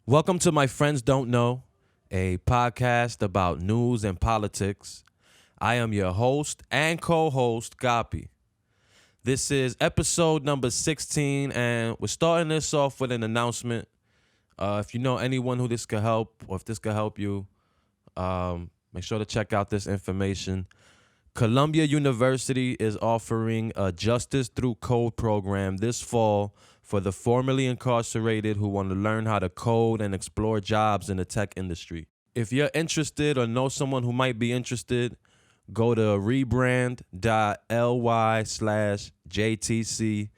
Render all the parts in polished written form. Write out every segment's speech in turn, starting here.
Welcome to My Friends Don't Know, a podcast about news and politics. I am your host and co-host, Kapi. This is episode number 16, and we're starting this off with an announcement. If you know anyone who this could help, or if this could help you, make sure to check out this information. Columbia University is offering a Justice Through Code program this fall for the formerly incarcerated who want to learn how to code and explore jobs in the tech industry. If you're interested or know someone who might be interested, go to rebrand.ly/JTC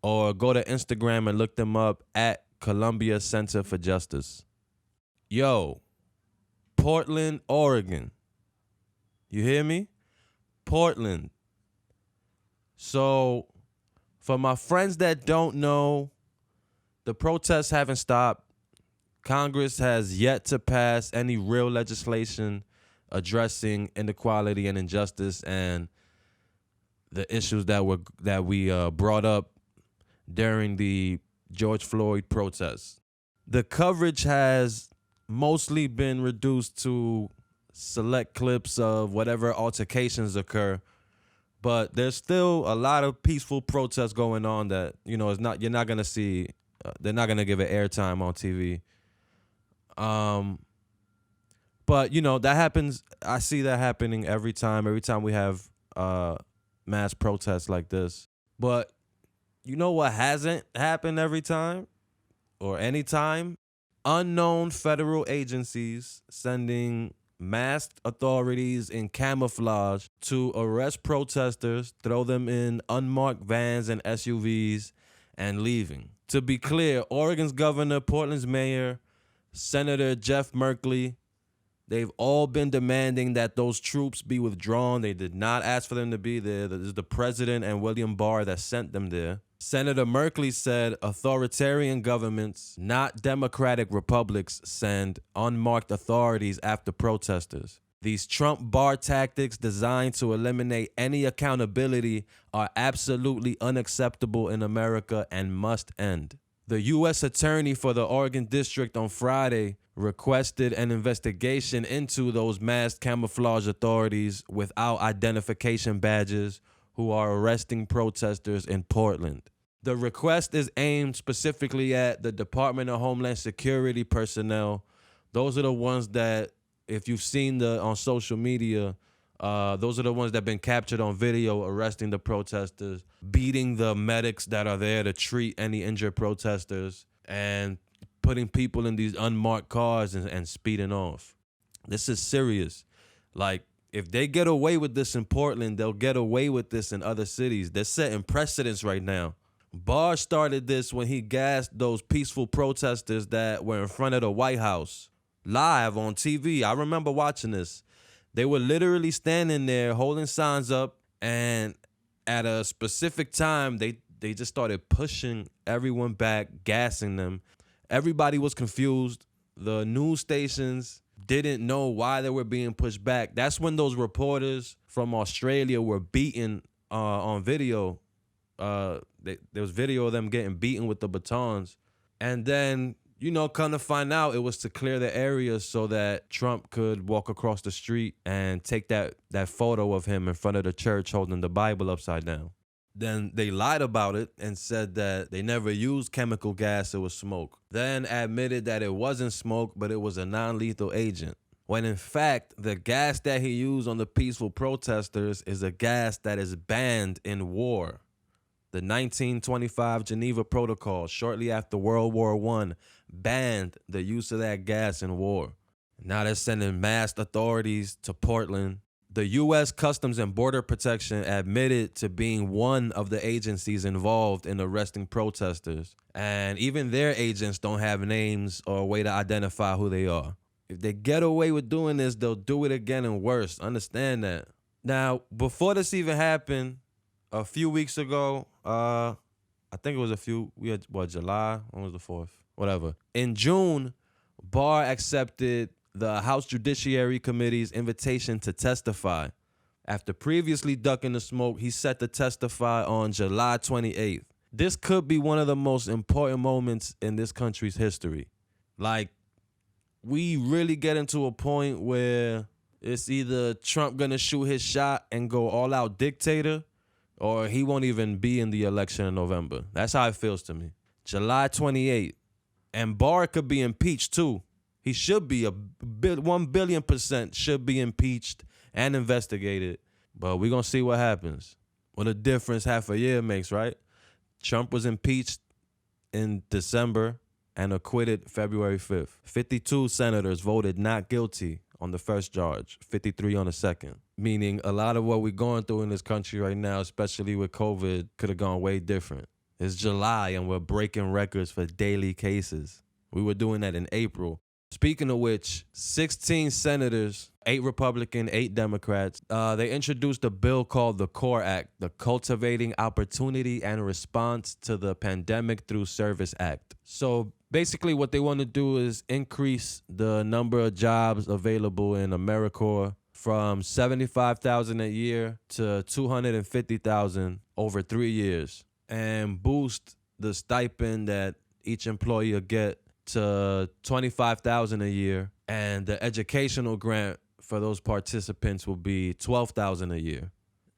or go to Instagram and look them up at Columbia Center for Justice. Yo, Portland, Oregon. You hear me? Portland. So, for my friends that don't know, the protests haven't stopped. Congress has yet to pass any real legislation addressing inequality and injustice and the issues that we brought up during the George Floyd protests. The coverage has mostly been reduced to select clips of whatever altercations occur, but there's still a lot of peaceful protests going on that, you're not going to see. They're not going to give it airtime on TV. But that happens. I see that happening every time we have mass protests like this. But you know what hasn't happened every time or any time? Unknown federal agencies sending masked authorities in camouflage to arrest protesters, throw them in unmarked vans and SUVs, and leaving. To be clear, Oregon's governor, Portland's mayor, Senator Jeff Merkley, they've all been demanding that those troops be withdrawn. They did not ask for them to be there. It is the president and William Barr that sent them there. Senator Merkley said authoritarian governments, not democratic republics, send unmarked authorities after protesters. These Trump-Barr tactics designed to eliminate any accountability are absolutely unacceptable in America and must end. The U.S. Attorney for the Oregon District on Friday requested an investigation into those masked camouflage authorities without identification badges who are arresting protesters in Portland. The request is aimed specifically at the Department of Homeland Security personnel. Those are the ones that, if you've seen on social media, those are the ones that have been captured on video arresting the protesters, beating the medics that are there to treat any injured protesters, and putting people in these unmarked cars and speeding off. This is serious. Like, if they get away with this in Portland, they'll get away with this in other cities. They're setting precedents right now. Barr started this when he gassed those peaceful protesters that were in front of the White House live on TV. I remember watching this. They were literally standing there holding signs up, and at a specific time, they just started pushing everyone back, gassing them. Everybody was confused. The news stations didn't know why they were being pushed back. That's when those reporters from Australia were beaten on video. There was video of them getting beaten with the batons. And then, come to find out, it was to clear the area so that Trump could walk across the street and take that photo of him in front of the church holding the Bible upside down. Then they lied about it and said that they never used chemical gas, it was smoke. Then admitted that it wasn't smoke, but it was a non-lethal agent. When in fact, the gas that he used on the peaceful protesters is a gas that is banned in war. The 1925 Geneva Protocol, shortly after World War I, banned the use of that gas in war. Now they're sending masked authorities to Portland. The U.S. Customs and Border Protection admitted to being one of the agencies involved in arresting protesters. And even their agents don't have names or a way to identify who they are. If they get away with doing this, they'll do it again and worse. Understand that. Now, before this even happened, a few weeks ago, I think it was July? When was the 4th? Whatever. In June, Barr accepted the House Judiciary Committee's invitation to testify. After previously ducking the smoke, he's set to testify on July 28th. This could be one of the most important moments in this country's history. Like, we really get into a point where it's either Trump gonna shoot his shot and go all out dictator, or he won't even be in the election in November. That's how it feels to me. July 28th. And Barr could be impeached too. He should be 1 billion% should be impeached and investigated. But we're going to see what happens. What a difference half a year makes, right? Trump was impeached in December and acquitted February 5th. 52 senators voted not guilty on the first charge, 53 on the second. Meaning a lot of what we're going through in this country right now, especially with COVID, could have gone way different. It's July and we're breaking records for daily cases. We were doing that in April. Speaking of which, 16 senators, 8 Republican, 8 Democrats, they introduced a bill called the CORE Act, the Cultivating Opportunity and Response to the Pandemic Through Service Act. So basically what they want to do is increase the number of jobs available in AmeriCorps from 75,000 a year to 250,000 over 3 years, and boost the stipend that each employee will get to $25,000 a year, and the educational grant for those participants will be $12,000 a year.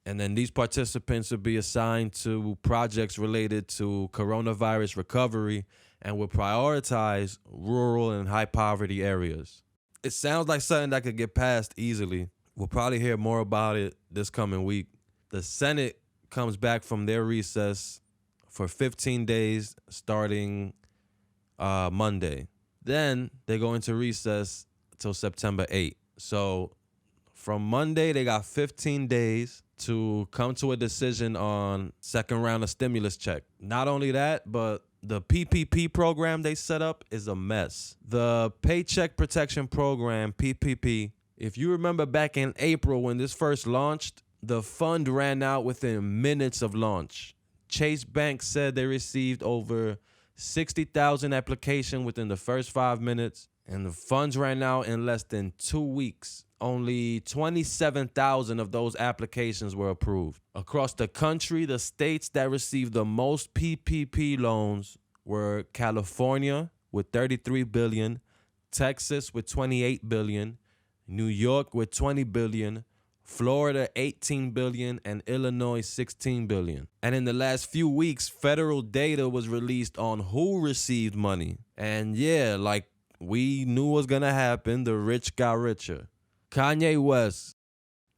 And then these participants will be assigned to projects related to coronavirus recovery and will prioritize rural and high poverty areas. It sounds like something that could get passed easily. We'll probably hear more about it this coming week. The Senate comes back from their recess for 15 days starting Monday. Then they go into recess till September 8th. So from Monday, they got 15 days to come to a decision on second round of stimulus check. Not only that, but the PPP program they set up is a mess. The Paycheck Protection Program, PPP, if you remember back in April when this first launched, the fund ran out within minutes of launch. Chase Bank said they received over 60,000 applications within the first 5 minutes, and the funds ran out in less than 2 weeks. Only 27,000 of those applications were approved. Across the country, the states that received the most PPP loans were California with $33 billion, Texas with $28 billion, New York with $20 billion, Florida $18 billion, and Illinois $16 billion. And in the last few weeks, federal data was released on who received money. And yeah, like we knew was gonna happen, the rich got richer. Kanye West,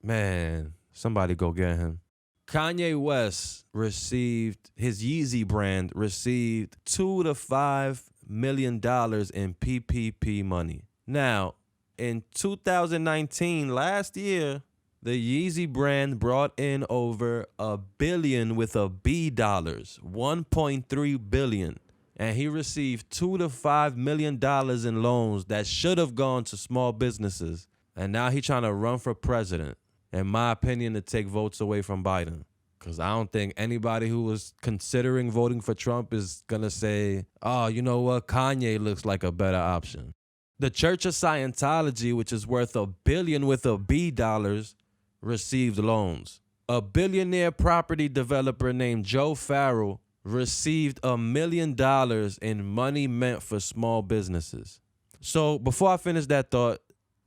man, somebody go get him. Kanye West received, his Yeezy brand received $2 to $5 million in PPP money. Now, in 2019, last year, the Yeezy brand brought in over $1 billion with a B dollars, $1.3 billion. And he received $2 to $5 million in loans that should have gone to small businesses. And now he's trying to run for president, in my opinion, to take votes away from Biden. Because I don't think anybody who was considering voting for Trump is going to say, oh, you know what, Kanye looks like a better option. The Church of Scientology, which is worth $1 billion with a B dollars, received loans. A billionaire property developer named Joe Farrell received $1 million in money meant for small businesses. So before I finish that thought,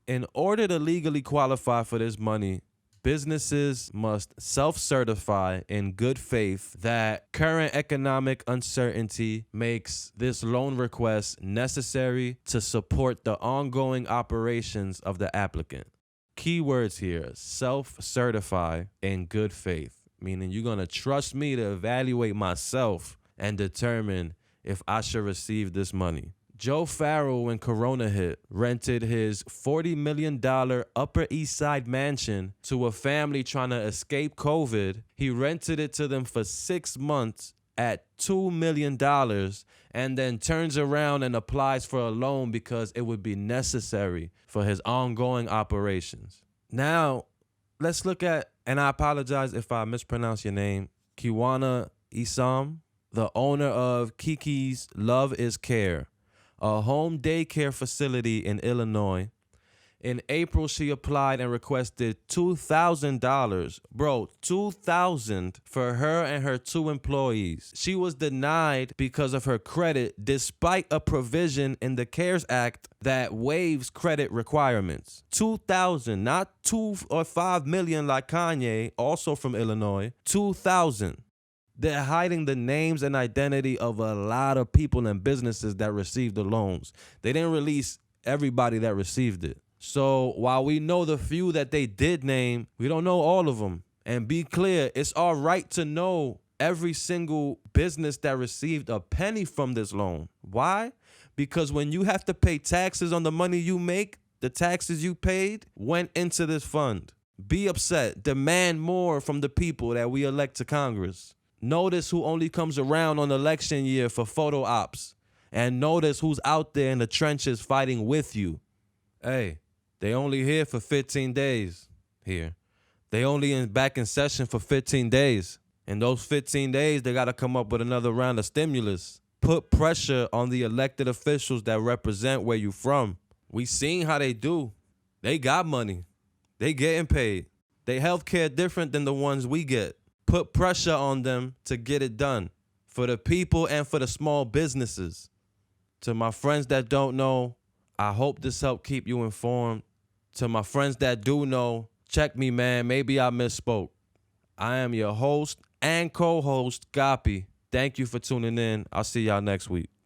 in order to legally qualify for this money, businesses must self-certify in good faith that current economic uncertainty makes this loan request necessary to support the ongoing operations of the applicant. Key words here, self-certify in good faith, meaning you're going to trust me to evaluate myself and determine if I should receive this money. Joe Farrell, when Corona hit, rented his $40 million Upper East Side mansion to a family trying to escape COVID. He rented it to them for 6 months at $2 million and then turns around and applies for a loan because it would be necessary for his ongoing operations. Now, let's look at, and I apologize if I mispronounce your name, Kiwana Isam, the owner of Kiki's Love is Care, a home daycare facility in Illinois. In April, she applied and requested $2,000. Bro, $2,000 for her and her 2 employees. She was denied because of her credit, despite a provision in the CARES Act that waives credit requirements. $2,000, not 2 or 5 million like Kanye, also from Illinois. $2,000. They're hiding the names and identity of a lot of people and businesses that received the loans. They didn't release everybody that received it. So while we know the few that they did name, we don't know all of them. And be clear, it's all right to know every single business that received a penny from this loan. Why? Because when you have to pay taxes on the money you make, the taxes you paid went into this fund. Be upset. Demand more from the people that we elect to Congress. Notice who only comes around on election year for photo ops. And notice who's out there in the trenches fighting with you. Hey, they only here for 15 days here. They only back in session for 15 days. In those 15 days, they got to come up with another round of stimulus. Put pressure on the elected officials that represent where you from. We seen how they do. They got money. They getting paid. They healthcare different than the ones we get. Put pressure on them to get it done. For the people and for the small businesses. To my friends that don't know, I hope this helped keep you informed. To my friends that do know, check me, man. Maybe I misspoke. I am your host and co-host, Kapi. Thank you for tuning in. I'll see y'all next week.